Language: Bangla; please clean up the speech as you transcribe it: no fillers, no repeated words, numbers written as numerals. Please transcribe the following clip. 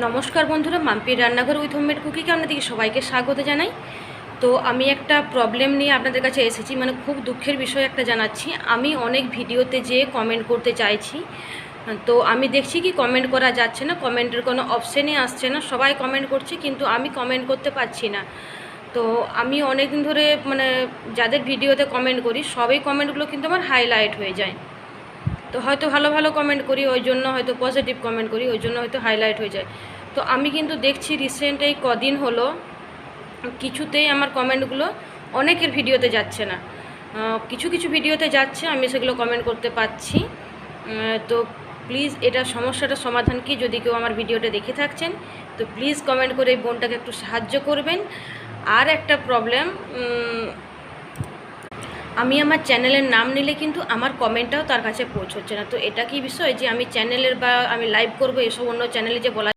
নমস্কার বন্ধুরা, মাম্পির রান্নাঘর উইথ হোমমেড কুকিংকে আপনাদেরকে সবাইকে স্বাগত জানাই। তো আমি একটা প্রবলেম নিয়ে আপনাদের কাছে এসেছি, মানে খুব দুঃখের বিষয় একটা জানাচ্ছি। আমি অনেক ভিডিওতে যেয়ে কমেন্ট করতে চাইছি, তো আমি দেখছি কি কমেন্ট করা যাচ্ছে না, কমেন্টের কোনো অপশানই আসছে না। সবাই কমেন্ট করছে কিন্তু আমি কমেন্ট করতে পারছি না। তো আমি অনেক দিন ধরে মানে যাদের ভিডিওতে কমেন্ট করি সবই কমেন্টগুলো কিন্তু আমার হাইলাইট হয়ে যায়। তো হয়তো ভালো ভালো কমেন্ট করি, ওই জন্য হয়তো পজিটিভ কমেন্ট করি, ওই জন্য হয়তো হাইলাইট হয়ে যায়। তো আমি কিন্তু দেখছি রিসেন্ট এই কদিন হলো কিছুতেই আমার কমেন্টগুলো অনেকের ভিডিওতে যাচ্ছে না। কিছু কিছু ভিডিওতে যাচ্ছে, আমি সেগুলো কমেন্ট করতে পারছি। তো প্লিজ এটা সমস্যাটার সমাধান কি, যদি কেউ আমার ভিডিওটা দেখে থাকছেন তো প্লিজ কমেন্ট করে এই বোনটাকে একটু সাহায্য করবেন। আর একটা প্রবলেম, আমি আমার চ্যানেলের নাম নিলে কিন্তু আমার কমেন্টটাও তার কাছে পৌঁছচ্ছে না। তো এটা কি বিষয় যে আমি চ্যানেলের বা আমি লাইভ করব এসব অন্য চ্যানেলে যে বলা